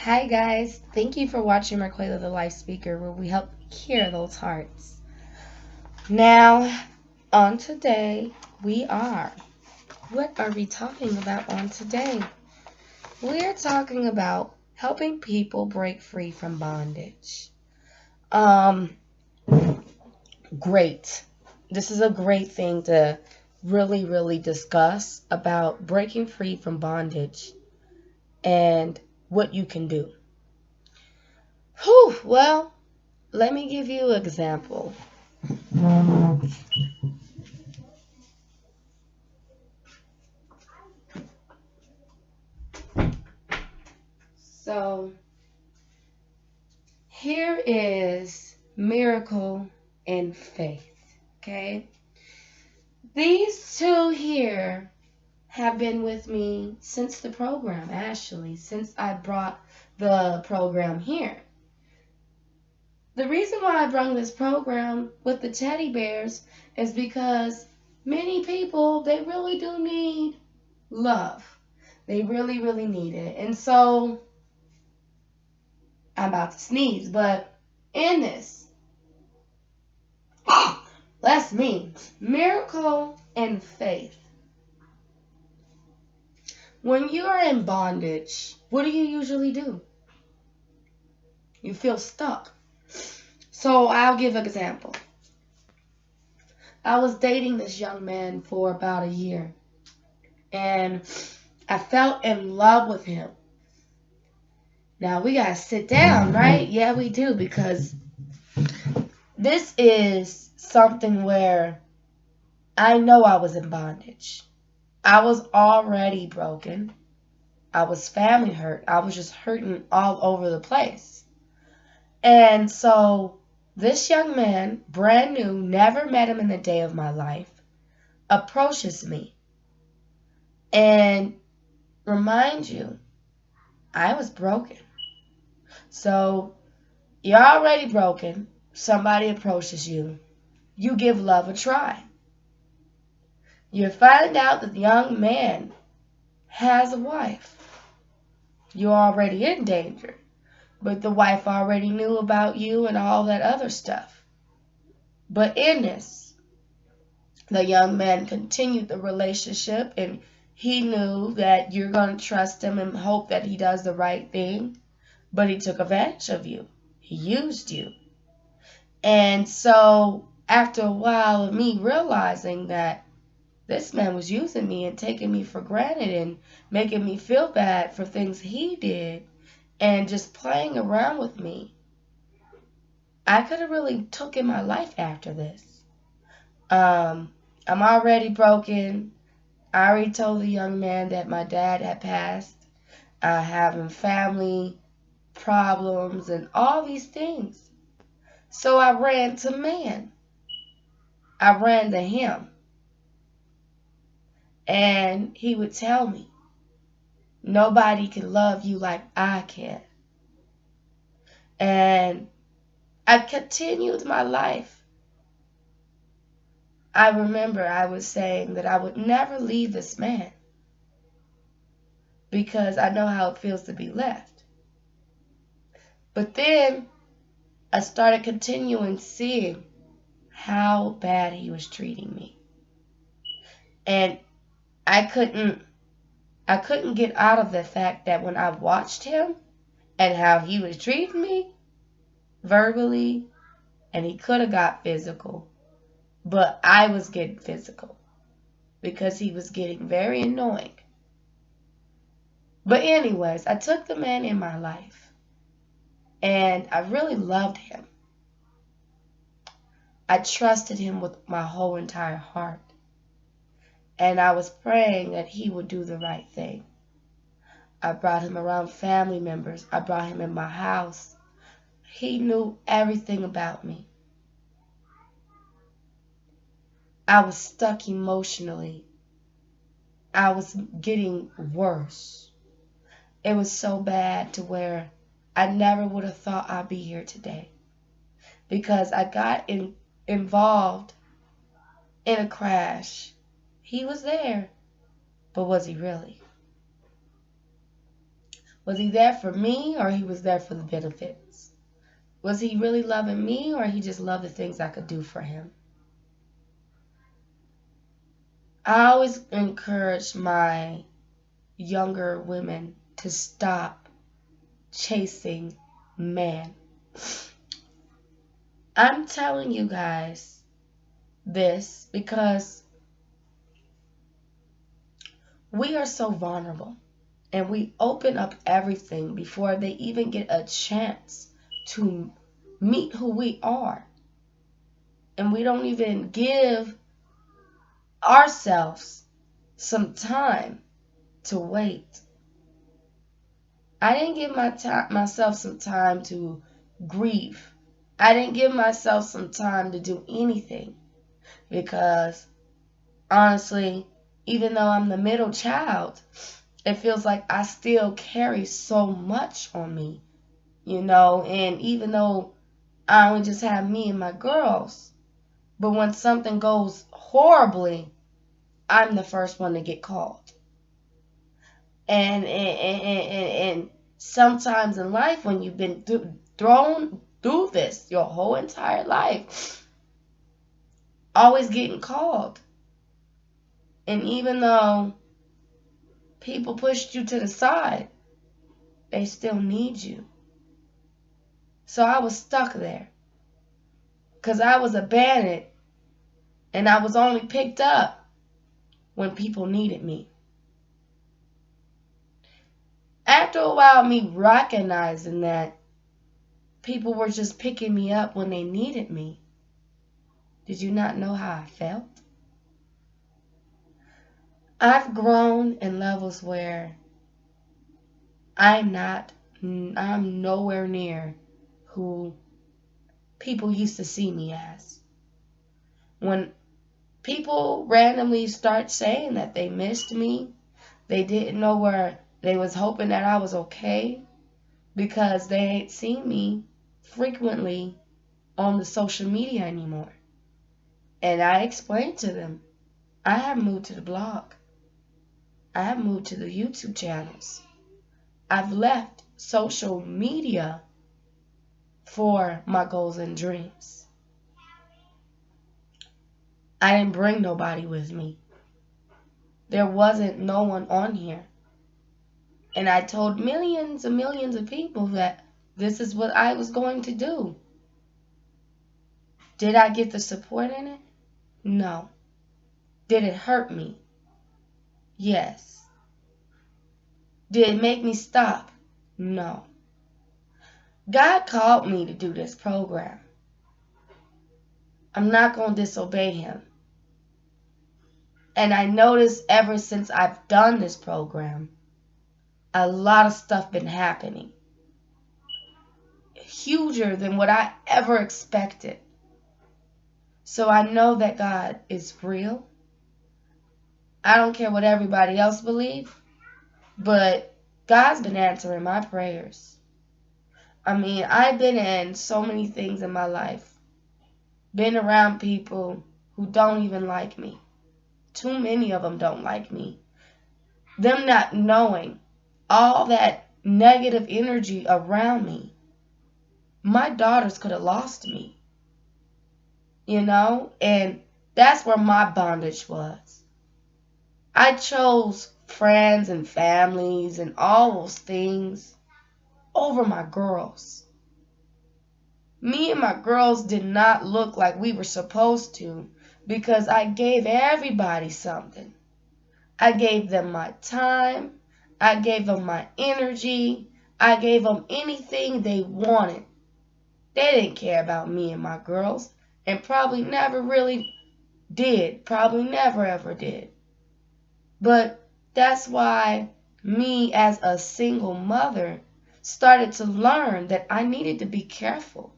Hi guys, thank you for watching Marquela the Life Speaker, where we help hear those hearts. Now, on today, what are we talking about on today? We're talking about helping people break free from bondage. Um, Great. This is a great thing to really discuss about breaking free from bondage and what you can do. Well, let me give you an example. So, here is miracle and faith. Okay? These two here have been with me since the program, actually, since I brought the program here. The reason why I brought this program with the teddy bears is because many people, they really do need love. They really need it. And so, I'm about to sneeze, but in this, that's me. Miracle and faith. When you are in bondage, what do you usually do? You feel stuck. So I'll give an example. I was dating this young man for about a year, and I fell in love with him. Now we gotta sit down, right? Yeah, we do, because this is something where I know I was in bondage. I was already broken. I was family hurt. I was just hurting all over the place. And so this young man, brand new, never met him in the day of my life, approaches me and reminds you, I was broken. So you're already broken. Somebody approaches you. You give love a try. You find out that the young man has a wife. You're already in danger. But the wife already knew about you and all that other stuff. But in this, the young man continued the relationship, and he knew that you're going to trust him and hope that he does the right thing. But he took advantage of you. He used you. And so after a while of me realizing that this man was using me and taking me for granted and making me feel bad for things he did and just playing around with me, I could have really taken my life after this. I'm already broken. I already told the young man that my dad had passed, having family problems and all these things. So I ran to man. I ran to him. And he would tell me, nobody can love you like I can. And I continued my life. I remember I was saying that I would never leave this man because I know how it feels to be left. But then I started continuing seeing how bad he was treating me. And I couldn't get out of the fact that when I watched him and how he was treating me verbally, and he could have got physical, but I was getting physical because he was getting very annoying. But anyways, I took the man in my life, and I really loved him. I trusted him with my whole entire heart, and I was praying that he would do the right thing. I brought him around family members. I brought him in my house. He knew everything about me. I was stuck emotionally. I was getting worse. It was so bad to where I never would have thought I'd be here today, because I got involved in a crash. He was there, but was he really? Was he there for me, or he was there for the benefits? Was he really loving me, or he just loved the things I could do for him? I always encourage my younger women to stop chasing man. I'm telling you guys this because we are so vulnerable, and we open up everything before they even get a chance to meet who we are. And we don't even give ourselves some time to wait. I didn't give myself some time to grieve. I didn't give myself some time to do anything because, honestly, even though I'm the middle child, it feels like I still carry so much on me, and even though I only just have me and my girls, but when something goes horribly, I'm the first one to get called. And sometimes in life, when you've been thrown through this your whole entire life, always getting called. And even though people pushed you to the side, they still need you. So I was stuck there because I was abandoned, and I was only picked up when people needed me. After a while, me recognizing that people were just picking me up when they needed me, did you not know how I felt? I've grown in levels where I'm nowhere near who people used to see me as. When people randomly start saying that they missed me, they didn't know where, they was hoping that I was okay because they ain't seen me frequently on the social media anymore. And I explained to them, I have moved to the blog. I have moved to the YouTube channels. I've left social media for my goals and dreams. I didn't bring nobody with me. There wasn't no one on here. And I told millions and millions of people that this is what I was going to do. Did I get the support in it? No. Did it hurt me? Yes. Did it make me stop? No. God called me to do this program. I'm not going to disobey him. And I noticed ever since I've done this program, a lot of stuff been happening. Huger than what I ever expected. So I know that God is real. I don't care what everybody else believes, but God's been answering my prayers. I mean, I've been in so many things in my life. Been around people who don't even like me. Too many of them don't like me. Them not knowing all that negative energy around me. My daughters could have lost me. And that's where my bondage was. I chose friends and families and all those things over my girls. Me and my girls did not look like we were supposed to because I gave everybody something. I gave them my time. I gave them my energy. I gave them anything they wanted. They didn't care about me and my girls, and probably never really did. Probably never ever did. But that's why me as a single mother started to learn that I needed to be careful,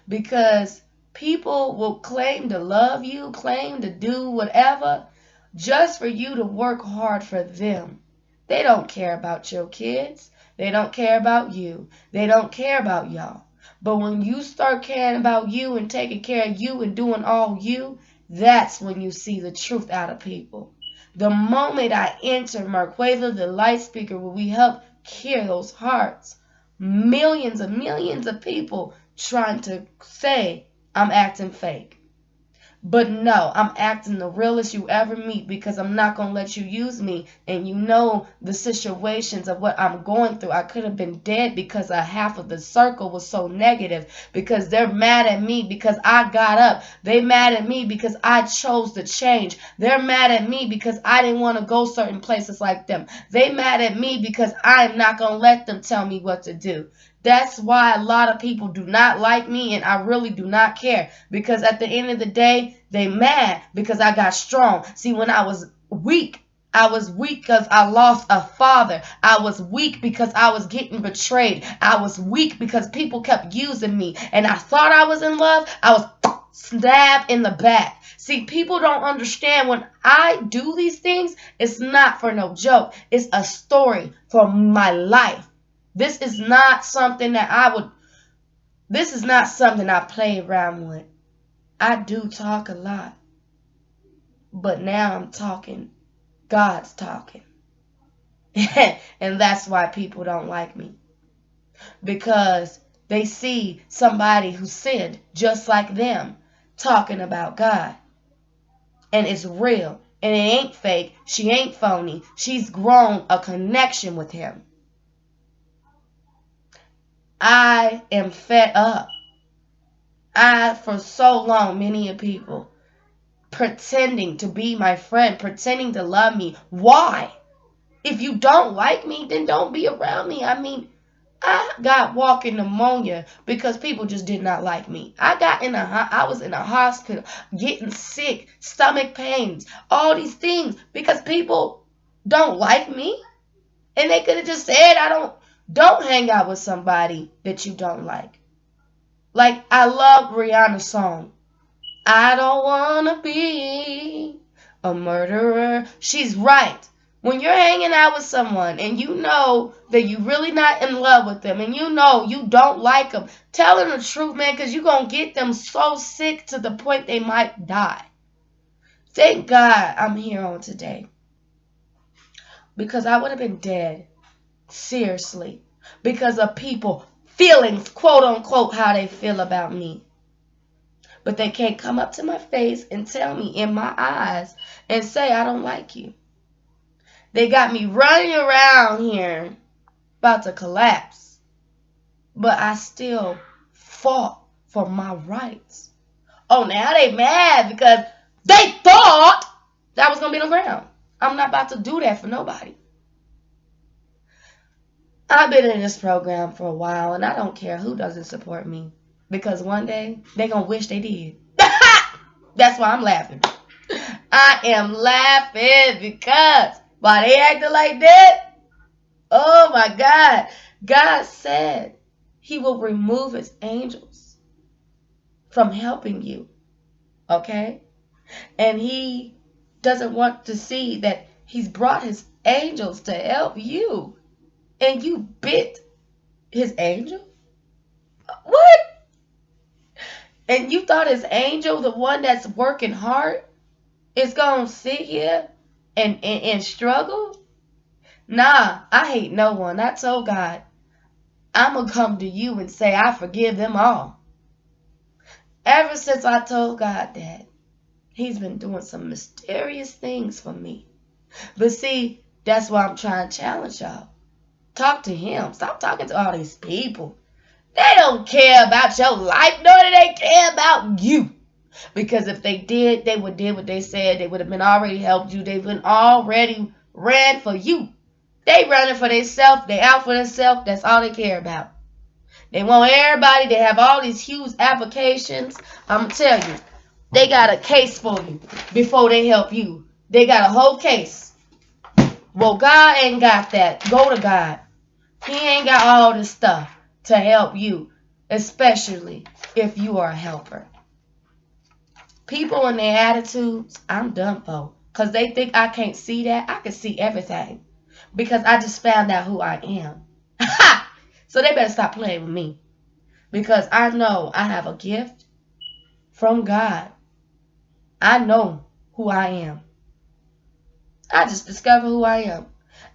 because people will claim to love you, claim to do whatever just for you to work hard for them. They don't care about your kids. They don't care about you. They don't care about y'all. But when you start caring about you and taking care of you and doing all you, that's when you see the truth out of people. The moment I enter Marqueva, the light speaker, where we help care, those hearts. Millions of people trying to say I'm acting fake. But no, I'm acting the realest you ever meet because I'm not going to let you use me. And you know the situations of what I'm going through. I could have been dead because a half of the circle was so negative. Because they're mad at me because I got up. They mad at me because I chose to change. They're mad at me because I didn't want to go certain places like them. They mad at me because I'm not going to let them tell me what to do. That's why a lot of people do not like me, and I really do not care. Because at the end of the day, they mad because I got strong. See, when I was weak because I lost a father. I was weak because I was getting betrayed. I was weak because people kept using me. And I thought I was in love. I was stabbed in the back. See, people don't understand when I do these things, it's not for no joke. It's a story for my life. This is not something I play around with. I do talk a lot, but now I'm talking. God's talking. And that's why people don't like me. Because they see somebody who sinned just like them talking about God. And it's real. And it ain't fake. She ain't phony. She's grown a connection with him. I am fed up. For so long, many of people pretending to be my friend, pretending to love me. Why? If you don't like me, then don't be around me. I mean, I got walking pneumonia because people just did not like me. I was in a hospital getting sick, stomach pains, all these things because people don't like me. And they could have just said, don't hang out with somebody that you don't like. Like, I love Rihanna's song. I don't want to be a murderer. She's right. When you're hanging out with someone and you know that you're really not in love with them and you know you don't like them, tell them the truth, man, because you're going to get them so sick to the point they might die. Thank God I'm here on today. Because I would have been dead. Seriously. Because of people feelings, quote unquote, how they feel about me. But they can't come up to my face and tell me in my eyes and say I don't like you. They got me running around here about to collapse. But I still fought for my rights. Oh, now they mad because they thought that was going to be on the ground. I'm not about to do that for nobody. I've been in this program for a while, and I don't care who doesn't support me. Because one day, they're going to wish they did. That's why I'm laughing. I am laughing because why they acting like that? Oh my God. God said he will remove his angels from helping you. Okay? And he doesn't want to see that he's brought his angels to help you. And you bit his angel? What? And you thought his angel, the one that's working hard, is going to sit here and struggle? Nah, I hate no one. I told God, I'm going to come to you and say I forgive them all. Ever since I told God that, he's been doing some mysterious things for me. But see, that's why I'm trying to challenge y'all. Talk to him. Stop talking to all these people. They don't care about your life, nor do they care about you. Because if they did, they would did what they said. They would have been already helped you. They've been already ran for you. They running for themselves. They out for themselves. That's all they care about. They want everybody. They have all these huge applications. I'm going to tell you, they got a case for you before they help you. They got a whole case. Well, God ain't got that. Go to God. He ain't got all this stuff to help you, especially if you are a helper. People and their attitudes, I'm done for. Because they think I can't see that. I can see everything. Because I just found out who I am. So they better stop playing with me. Because I know I have a gift from God. I know who I am. I just discovered who I am.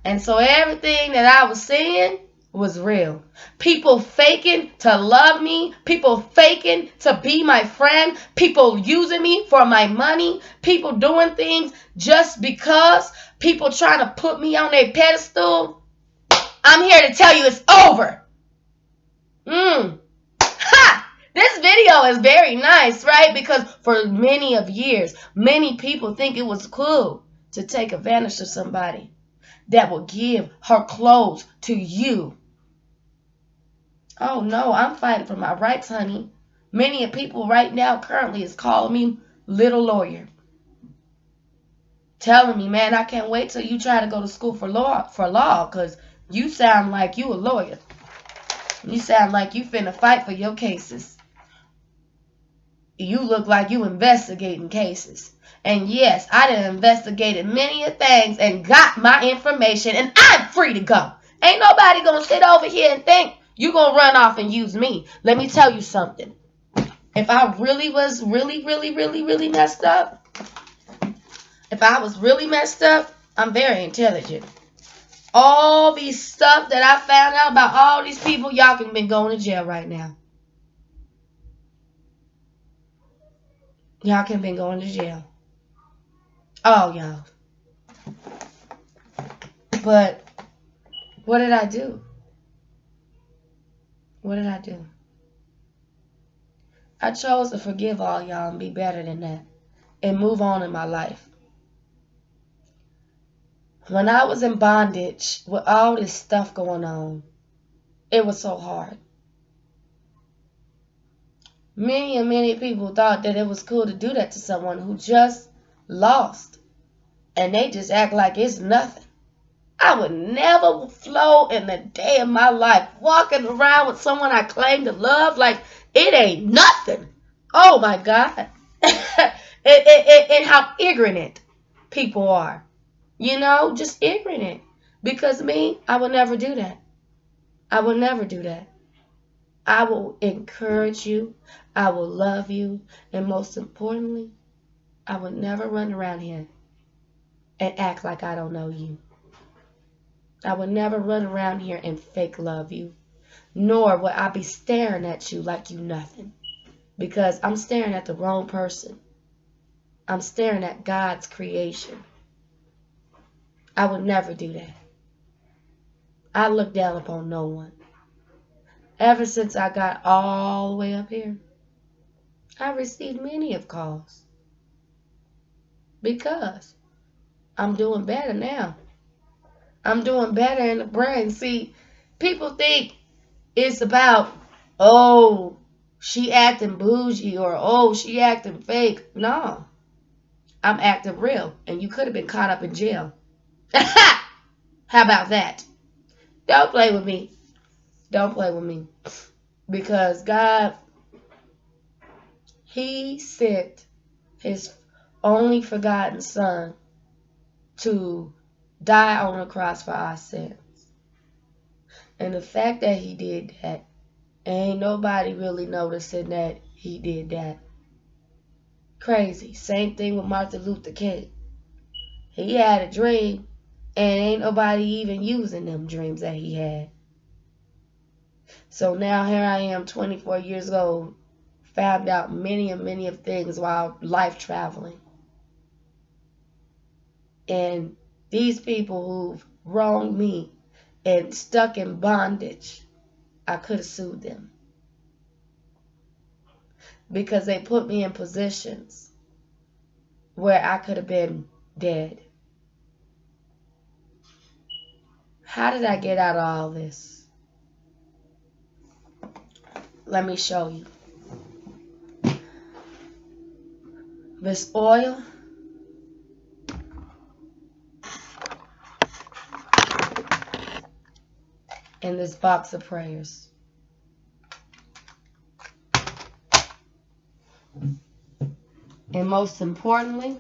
And so everything that I was seeing was real. People faking to love me, people faking to be my friend, people using me for my money, people doing things just because, people trying to put me on a pedestal. I'm here to tell you it's over. Ha! This video is very nice, right? Because for many of years, many people think it was cool to take advantage of somebody that will give her clothes to you. Oh no, I'm fighting for my rights, honey. Many people right now currently is calling me little lawyer. Telling me, man, I can't wait till you try to go to school for law, because you sound like you a lawyer. You sound like you finna fight for your cases. You look like you investigating cases. And yes, I done investigated many of things and got my information, and I'm free to go. Ain't nobody gonna sit over here and think you gonna run off and use me. Let me tell you something. If I really was really messed up, I'm very intelligent. All these stuff that I found out about all these people, y'all can been going to jail right now. Y'all can been going to jail. Oh, y'all. But what did I do? What did I do? I chose to forgive all y'all and be better than that and move on in my life. When I was in bondage with all this stuff going on, it was so hard. Many people thought that it was cool to do that to someone who just lost. And they just act like it's nothing. I would never flow in the day of my life walking around with someone I claim to love like it ain't nothing. Oh my God. And how ignorant people are. You know, just ignorant. Because me, I would never do that. I will never do that. I will encourage you. I will love you. And most importantly, I would never run around here and act like I don't know you. I would never run around here and fake love you. Nor would I be staring at you like you nothing. Because I'm staring at the wrong person. I'm staring at God's creation. I would never do that. I look down upon no one. Ever since I got all the way up here, I received many of calls. Because I'm doing better now. I'm doing better in the brain. See, people think it's about, oh, she acting bougie or, oh, she acting fake. No, I'm acting real. And you could have been caught up in jail. How about that? Don't play with me. Don't play with me. Because God, He sent His only forgotten Son to die on the cross for our sins. And the fact that He did that, ain't nobody really noticing that He did that. Crazy. Same thing with Martin Luther King. He had a dream, and ain't nobody even using them dreams that he had. So now here I am, 24 years old, found out many of things while life traveling. And these people who've wronged me and stuck in bondage, I could have sued them. Because they put me in positions where I could have been dead. How did I get out of all this? Let me show you. This oil and this box of prayers. And most importantly,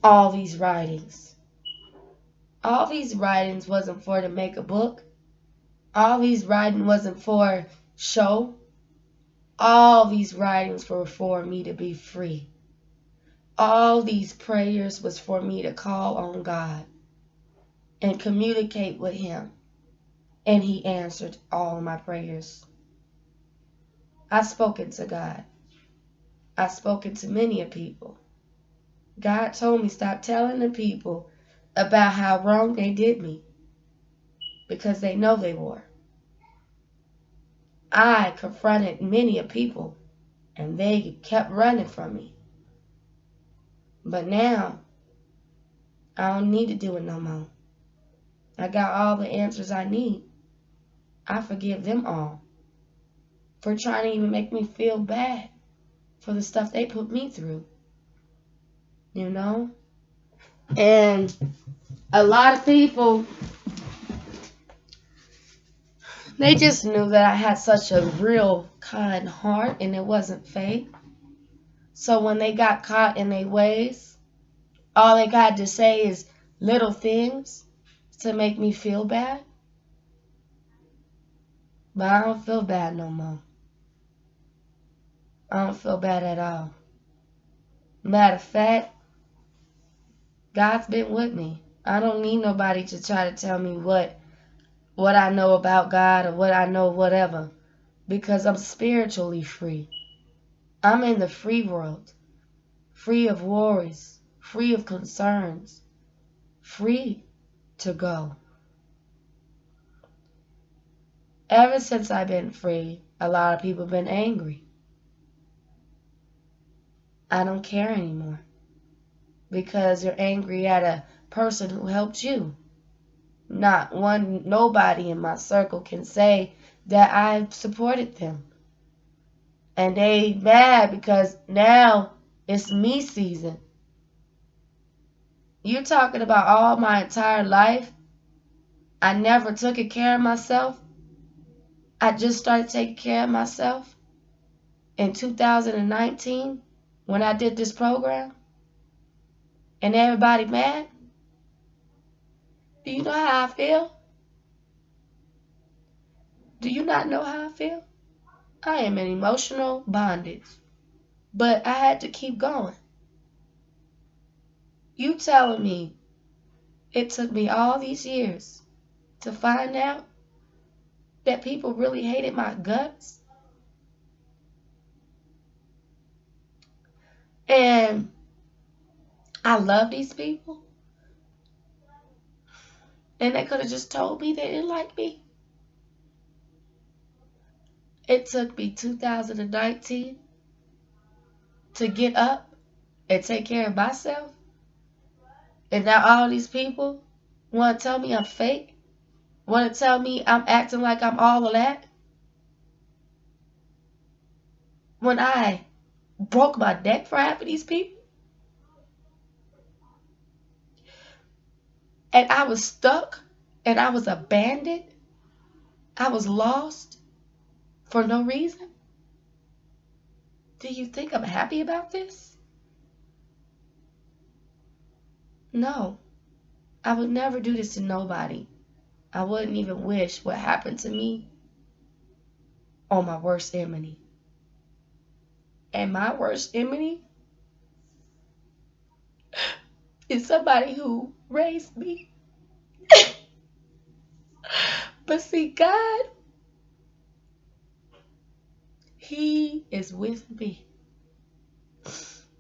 all these writings. All these writings wasn't for to make a book. All these writings wasn't for show. All these writings were for me to be free. All these prayers was for me to call on God and communicate with him. And he answered all my prayers. I've spoken to God. I've spoken to many of people. God told me stop telling the people about how wrong they did me because they know they were. I confronted many of people and they kept running from me. But now I don't need to do it no more. I got all the answers I need. I forgive them all for trying to even make me feel bad for the stuff they put me through. You know? And a lot of people, they just knew that I had such a real kind heart and it wasn't fake. So when they got caught in their ways, all they got to say is little things to make me feel bad. But I don't feel bad no more. I don't feel bad at all. Matter of fact, God's been with me. I don't need nobody to try to tell me what I know about God or what I know whatever, because I'm spiritually free. I'm in the free world, free of worries, free of concerns, free to go. Ever since I've been free, a lot of people have been angry. I don't care anymore because you're angry at a person who helped you. Nobody in my circle can say that I supported them. And they mad because now it's me season. You're talking about all my entire life. I never took care of myself. I just started taking care of myself in 2019 when I did this program. And everybody mad. Do you know how I feel? Do you not know how I feel? I am in emotional bondage. But I had to keep going. You telling me it took me all these years to find out that people really hated my guts? And I love these people? And they could have just told me they didn't like me? It took me 2019 to get up and take care of myself? And now all these people want to tell me I'm fake? Want to tell me I'm acting like I'm all of that? When I broke my neck for half of these people? And I was stuck and I was abandoned? I was lost for no reason? Do you think I'm happy about this? No. I would never do this to nobody. I wouldn't even wish what happened to me on my worst enemy. And my worst enemy is somebody who raised me. But see, God, He is with me.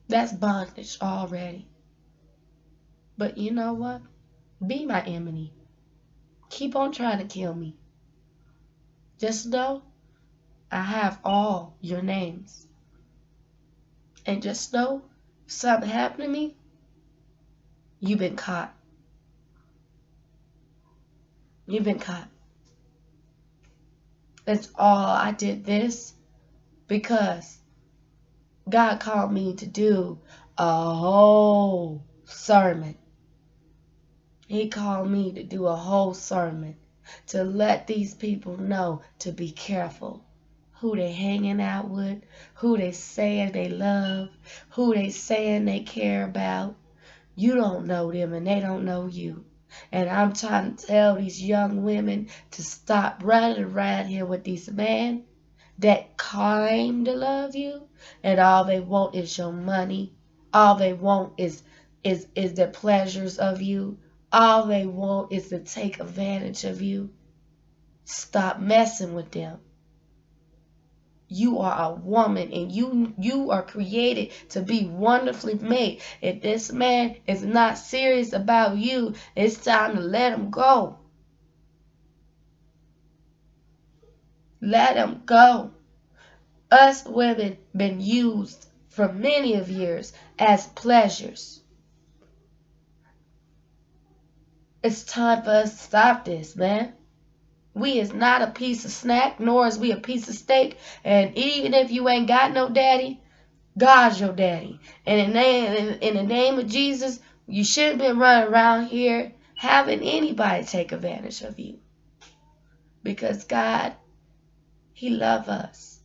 That's bondage already. But you know what? Be my enemy. Keep on trying to kill me. Just know I have all your names. And just know if something happened to me, you've been caught. You've been caught. That's all. I did this because God called me to do a whole sermon. He called me to do a whole sermon to let these people know to be careful who they hanging out with, who they saying they love, who they saying they care about. You don't know them and they don't know you. And I'm trying to tell these young women to stop running around here with these men that claim to love you and all they want is your money. All they want is the pleasures of you. All they want is to take advantage of you. Stop messing with them. You are a woman, and you are created to be wonderfully made. If this man is not serious about you, it's time to let him go. Let him go. Us women been used for many of years as pleasures. It's time for us to stop this, man. We is not a piece of snack, nor is we a piece of steak. And even if you ain't got no daddy, God's your daddy. And in the name of Jesus, you shouldn't be running around here having anybody take advantage of you. Because God, He loves us.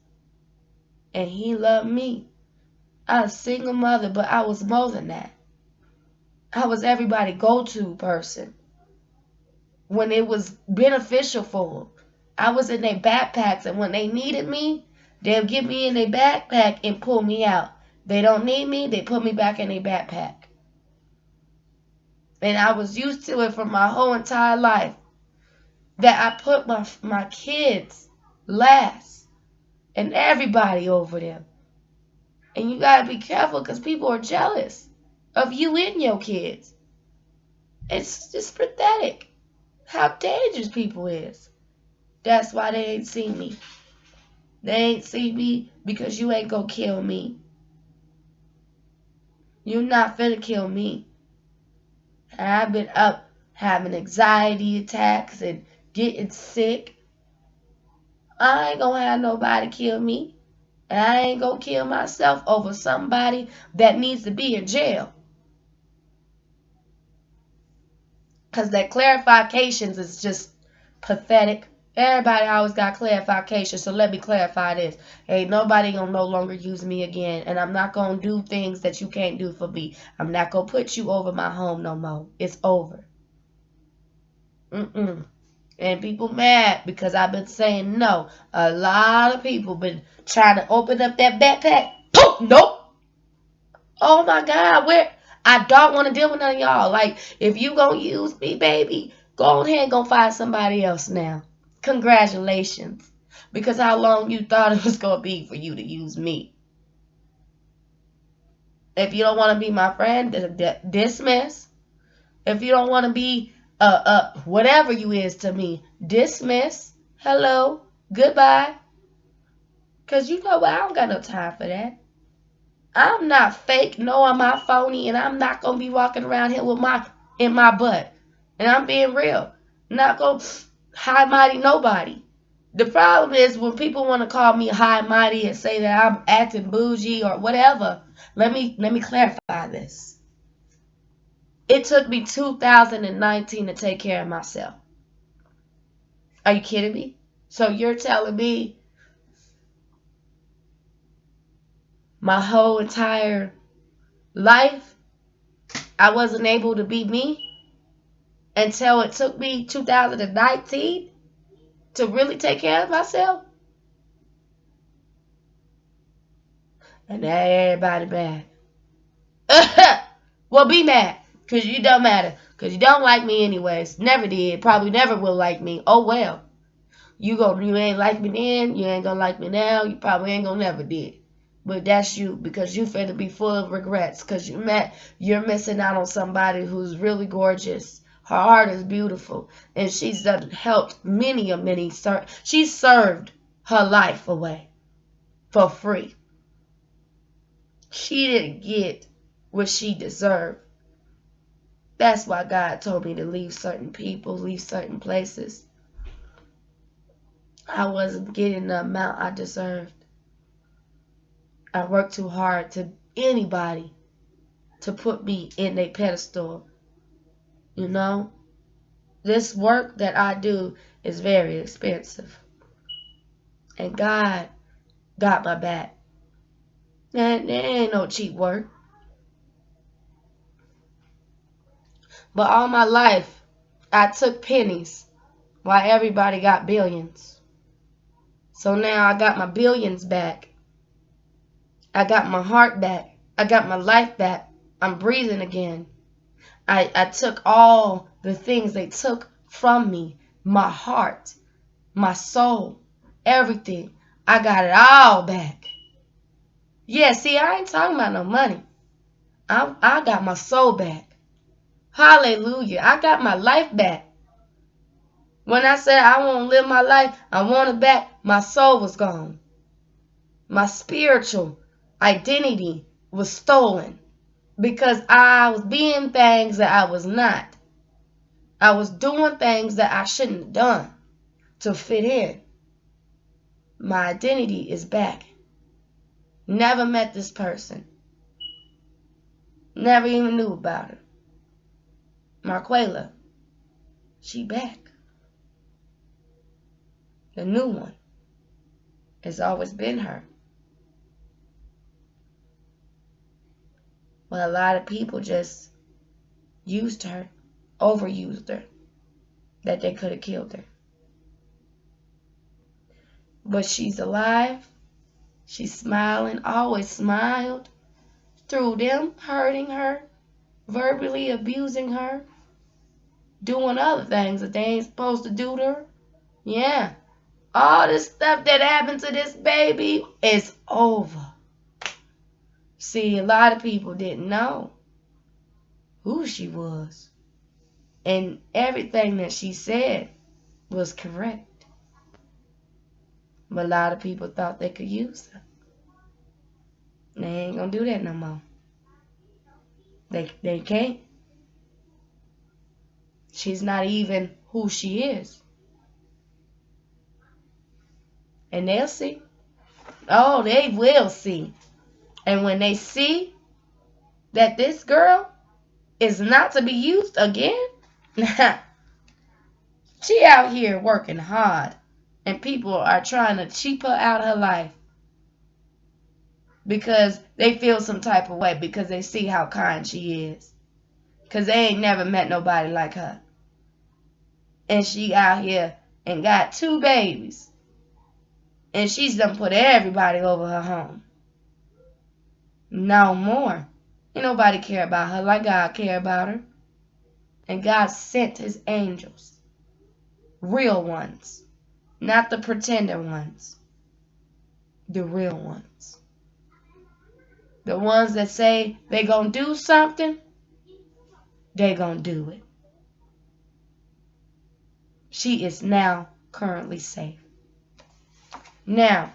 And He loved me. I was a single mother, but I was more than that. I was everybody's go-to person when it was beneficial for them. I was in their backpacks, and when they needed me, they'll get me in their backpack and pull me out. They don't need me, they put me back in their backpack. And I was used to it for my whole entire life. That I put my kids last and everybody over them. And you gotta be careful because people are jealous of you and your kids. It's just pathetic how dangerous people is. That's why they ain't seen me. They ain't seen me because you ain't gonna kill me. You're not finna kill me. And I've been up having anxiety attacks and getting sick. I ain't gonna have nobody kill me. And I ain't gonna kill myself over somebody that needs to be in jail. Because that clarifications is just pathetic. Everybody always got clarification, so let me clarify this. Ain't nobody gonna no longer use me again, and I'm not gonna do things that you can't do for me. I'm not gonna put you over my home no more. It's over. And people mad because I've been saying no. A lot of people been trying to open up that backpack. Poof, nope. Oh my God, where? I don't want to deal with none of y'all. Like, if you gonna use me, baby, go ahead and go find somebody else now. Congratulations. Because how long you thought it was gonna be for you to use me? If you don't want to be my friend, dismiss. If you don't want to be whatever you is to me, dismiss. Hello, goodbye. Cause you know what? I don't got no time for that. I'm not fake, no, I'm not phony, and I'm not gonna be walking around here with in my butt. And I'm being real. Not gonna high mighty nobody. The problem is when people want to call me high mighty and say that I'm acting bougie or whatever. Let me clarify this. It took me 2019 to take care of myself. Are you kidding me? So you're telling me my whole entire life I wasn't able to be me until it took me 2019 to really take care of myself? And now everybody mad. Well, be mad, because you don't matter. Because you don't like me anyways. Never did. Probably never will like me. Oh, well. You ain't like me then. You ain't gonna like me now. You probably ain't gonna never did. But that's you, because you finna be full of regrets. Because you're missing out on somebody who's really gorgeous. Her heart is beautiful. And she's helped many. She served her life away for free. She didn't get what she deserved. That's why God told me to leave certain people, leave certain places. I wasn't getting the amount I deserved. I worked too hard to anybody to put me in a pedestal. You know? This work that I do is very expensive. And God got my back. And there ain't no cheap work. But all my life, I took pennies while everybody got billions. So now I got my billions back. I got my heart back. I got my life back. I'm breathing again. I took all the things they took from me, my heart, my soul, everything. I got it all back. Yeah, see, I ain't talking about no money. I got my soul back. Hallelujah. I got my life back. When I said I want to live my life, I want it back, my soul was gone. My spiritual identity was stolen because I was being things that I was not. I was doing things that I shouldn't have done to fit in. My identity is back. Never met this person. Never even knew about her. Marquela, she back. The new one. It's always been her. But a lot of people just used her, overused her, that they could have killed her. But she's alive. She's smiling, always smiled through them hurting her, verbally abusing her, doing other things that they ain't supposed to do to her. Yeah. All this stuff that happened to this baby is over. See, a lot of people didn't know who she was. And everything that she said was correct. But a lot of people thought they could use her. They ain't gonna do that no more. They can't. She's not even who she is. And they'll see. Oh, they will see. And when they see that this girl is not to be used again, she out here working hard. And people are trying to cheap her out of her life. Because they feel some type of way. Because they see how kind she is. Because they ain't never met nobody like her. And she out here and got 2 babies. And she's done put everybody over her home. No more. Ain't nobody care about her like God care about her. And God sent his angels. Real ones. Not the pretender ones. The real ones. The ones that say they gonna do something, they gonna do it. She is now currently safe. Now,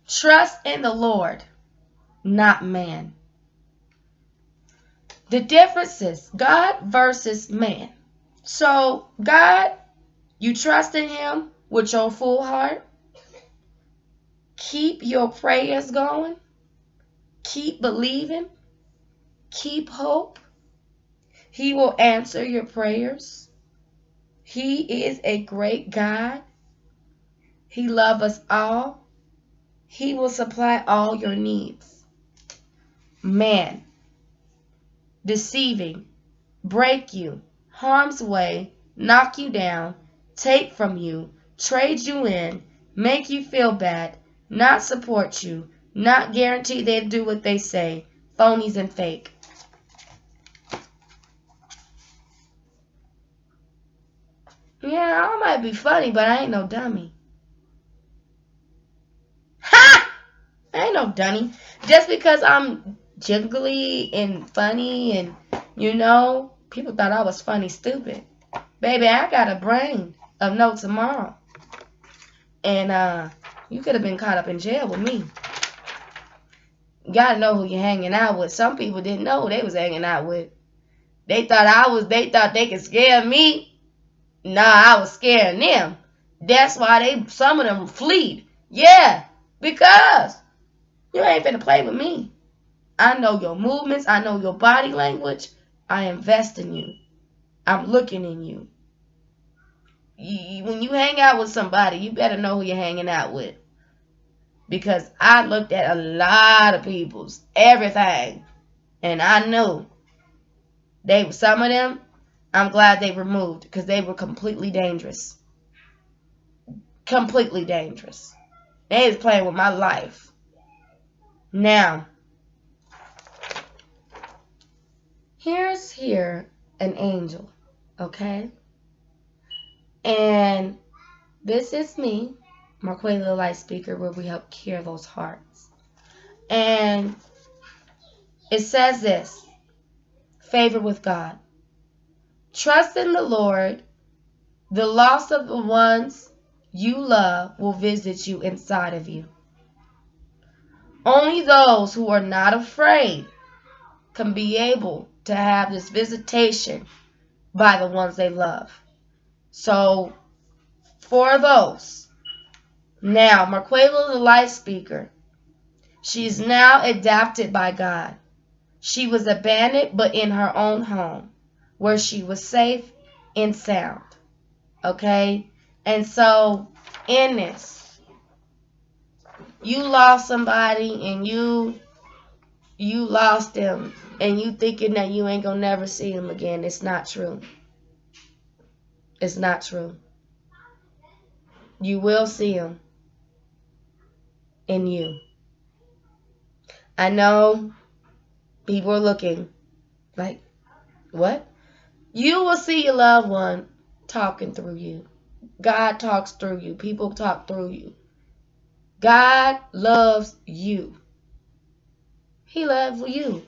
trust in the Lord, not man. The difference is God versus man. So, God, you trust in him with your full heart. Keep your prayers going. Keep believing. Keep hope. He will answer your prayers. He is a great God. He loves us all. He will supply all your needs. Man, deceiving, break you, harm's way, knock you down, take from you, trade you in, make you feel bad, not support you, not guarantee they'll do what they say, phonies and fake. Yeah, I might be funny, but I ain't no dummy. Ha! I ain't no dummy. Just because I'm jiggly and funny and, people thought I was funny stupid. Baby, I got a brain of no tomorrow. And you could have been caught up in jail with me. You gotta know who you're hanging out with. Some people didn't know who they was hanging out with. They thought they could scare me. Nah, I was scaring them. That's why some of them fled. Yeah, because you ain't finna play with me. I know your movements. I know your body language. I invest in you. I'm looking in you. When you hang out with somebody, you better know who you're hanging out with. Because I looked at a lot of people's everything. And I knew some of them, I'm glad they were removed. Because they were completely dangerous. Completely dangerous. They was playing with my life. Now, Here's an angel, okay? And this is me, Marquela the Light Speaker, where we help cure those hearts. And it says this, favor with God. Trust in the Lord. The loss of the ones you love will visit you inside of you. Only those who are not afraid can be able to have this visitation by the ones they love. So, for those, now, Marquela the Light Speaker, she's now adopted by God. She was abandoned, but in her own home, where she was safe and sound. Okay? And so, in this, you lost somebody and you lost them and you thinking that you ain't gonna never see them again. It's not true. It's not true. You will see them in you. I know people are looking like, what? You will see your loved one talking through you. God talks through you. People talk through you. God loves you. He loves you.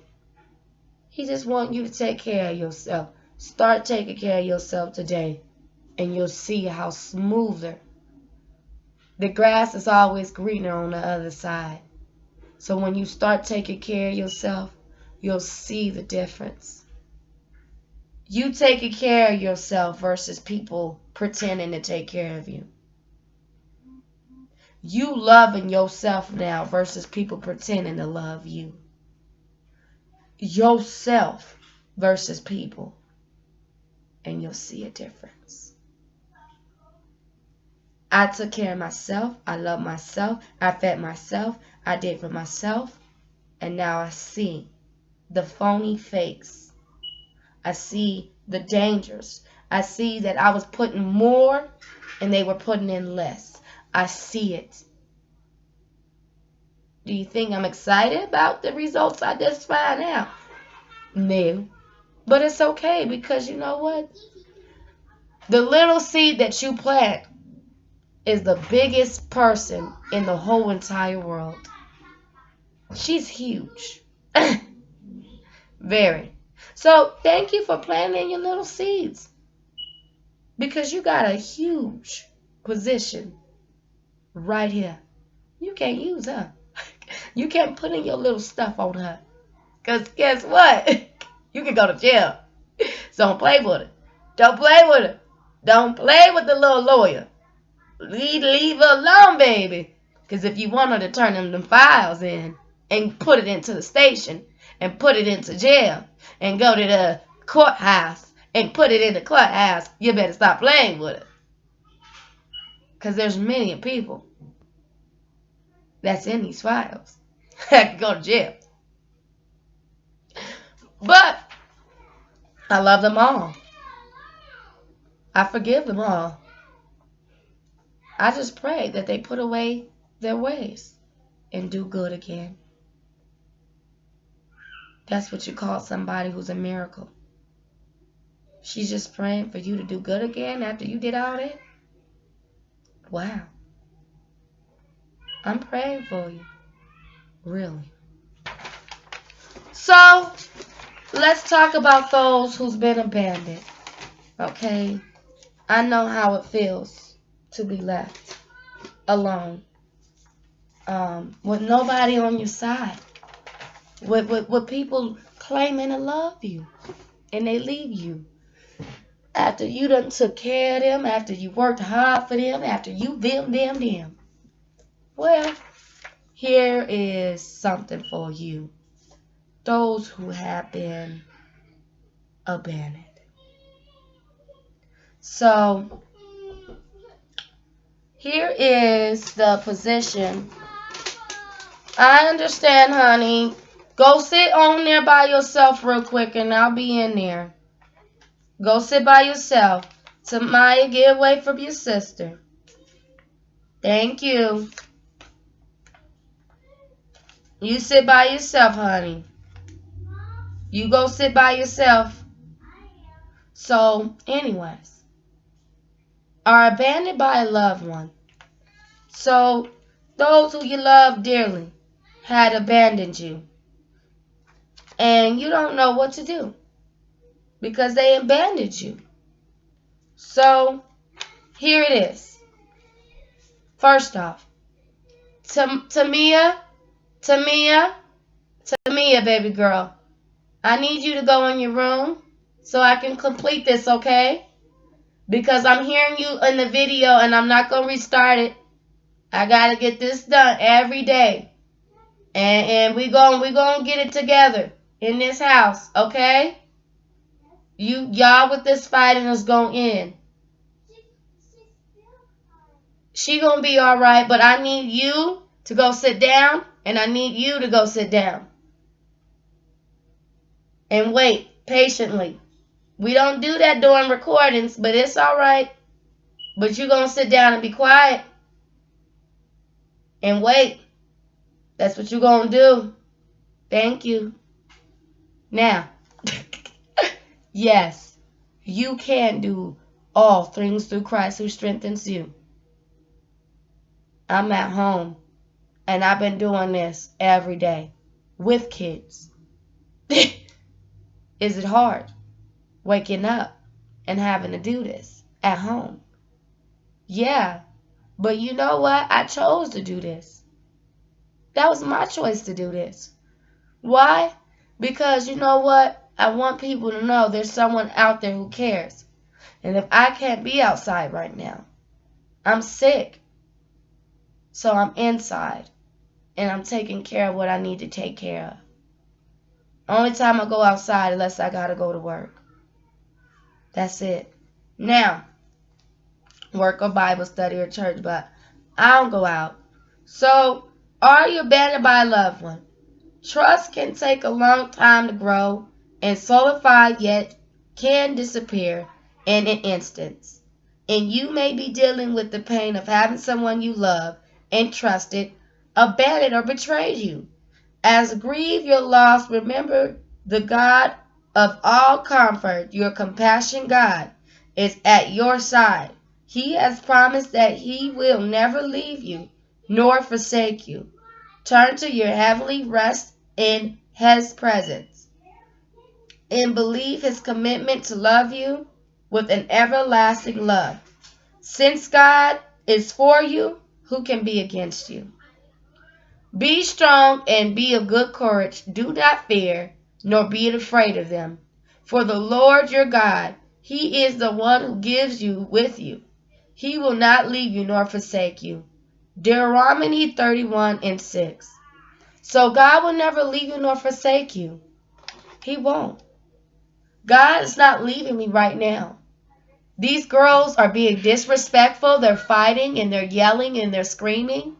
He just wants you to take care of yourself. Start taking care of yourself today, and you'll see how smoother. The grass is always greener on the other side. So when you start taking care of yourself, you'll see the difference. You taking care of yourself versus people pretending to take care of you. You loving yourself now versus people pretending to love you. Yourself versus people. And you'll see a difference. I took care of myself. I love myself. I fed myself. I did for myself. And now I see the phony fakes. I see the dangers. I see that I was putting more and they were putting in less. I see it. Do you think I'm excited about the results I just found out? No. But it's okay, because you know what? The little seed that you plant is the biggest person in the whole entire world. She's huge. Very. So thank you for planting your little seeds, because you got a huge position right here. You can't use her. You can't put in your little stuff on her, because guess what? You can go to jail. So don't play with her. Don't play with her. Don't play with the little lawyer. Leave her alone, baby. Because if you want her to turn them files in and put it into the station and put it into jail and go to the courthouse and put it in the courthouse, you better stop playing with it. Because there's many people that's in these files that can go to jail. But I love them all. I forgive them all. I just pray that they put away their ways and do good again. That's what you call somebody who's a miracle. She's just praying for you to do good again after you did all that? Wow. I'm praying for you. Really. So, let's talk about those who's been abandoned. Okay? I know how it feels to be left alone. With nobody on your side. With people claiming to love you. And they leave you. After you done took care of them, after you worked hard for them, after you them. Well, here is something for you. Those who have been abandoned. So, here is the position. I understand, honey. Go sit on there by yourself real quick and I'll be in there. Go sit by yourself. Tamaya, get away from your sister. Thank you. You sit by yourself, honey. You go sit by yourself. So, anyways, are abandoned by a loved one. So, those who you love dearly had abandoned you. And you don't know what to do because they abandoned you. So, here it is. First off, Tamia, baby girl, I need you to go in your room so I can complete this, okay? Because I'm hearing you in the video and I'm not going to restart it. I got to get this done every day. And we gonna get it together in this house, okay? Y'all with this fighting is going in. She gonna be all right, but I need you to go sit down, and I need you to go sit down and wait patiently. We don't do that during recordings, but it's all right. But you gonna sit down and be quiet and wait. That's what you gonna do. Thank you. Now, yes, you can do all things through Christ who strengthens you. I'm at home, and I've been doing this every day with kids. Is it hard waking up and having to do this at home? Yeah, but you know what? I chose to do this. That was my choice to do this. Why? Because you know what? I want people to know there's someone out there who cares. And if I can't be outside right now, I'm sick. So I'm inside. And I'm taking care of what I need to take care of. Only time I go outside unless I gotta go to work. That's it. Now, work or Bible study or church, but I don't go out. So, are you abandoned by a loved one? Trust can take a long time to grow and solidify, yet can disappear in an instant. And you may be dealing with the pain of having someone you love and trusted abandoned or betrayed you. As grieve your loss, remember the God of all comfort, your compassion God, is at your side. He has promised that He will never leave you nor forsake you. Turn to your heavenly rest in His presence and believe His commitment to love you with an everlasting love. Since God is for you, who can be against you? Be strong and be of good courage. Do not fear, nor be afraid of them. For the Lord your God, He is the one who gives you with you. He will not leave you nor forsake you. Deuteronomy 31:6. So God will never leave you nor forsake you. He won't. God is not leaving me right now. These girls are being disrespectful. They're fighting and they're yelling and they're screaming,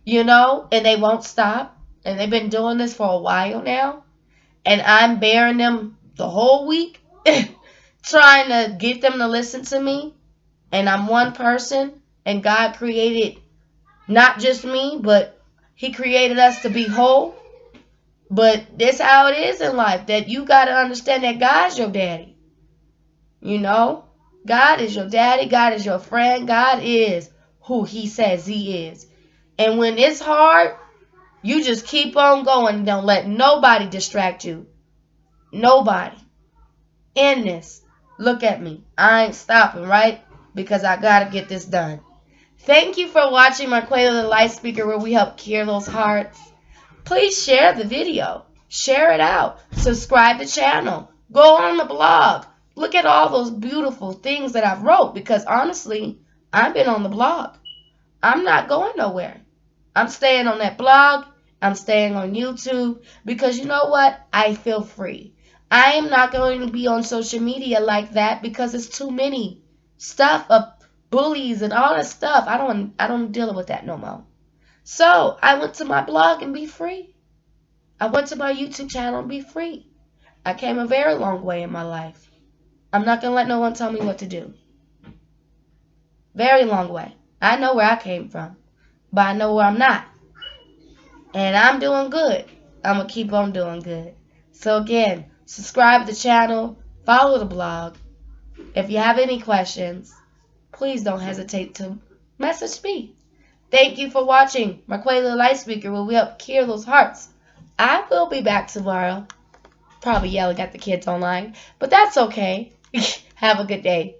and they won't stop. And they've been doing this for a while now. And I'm bearing them the whole week, trying to get them to listen to me. And I'm one person, and God created not just me, but He created us to be whole. But this how it is in life, that you got to understand that God's your daddy. God is your daddy. God is your friend. God is who He says He is. And when it's hard, you just keep on going. Don't let nobody distract you. Nobody. In this. Look at me. I ain't stopping, right? Because I got to get this done. Thank you for watching my Quail the Light Speaker, where we help cure those hearts. Please share the video. Share it out. Subscribe to the channel. Go on the blog. Look at all those beautiful things that I've wrote, because honestly, I've been on the blog. I'm not going nowhere. I'm staying on that blog. I'm staying on YouTube, because you know what? I feel free. I am not going to be on social media like that because it's too many stuff of bullies and all that stuff. I don't deal with that no more. So I went to my blog and be free. I went to my YouTube channel and be free. I came a very long way in my life. I'm not going to let no one tell me what to do. Very long way. I know where I came from, but I know where I'm not. And I'm doing good. I'm going to keep on doing good. So again, subscribe to the channel, follow the blog. If you have any questions, please don't hesitate to message me. Thank you for watching. Marquela Light Speaker will help cure those hearts. I will be back tomorrow. Probably yelling at the kids online, but that's okay. Have a good day.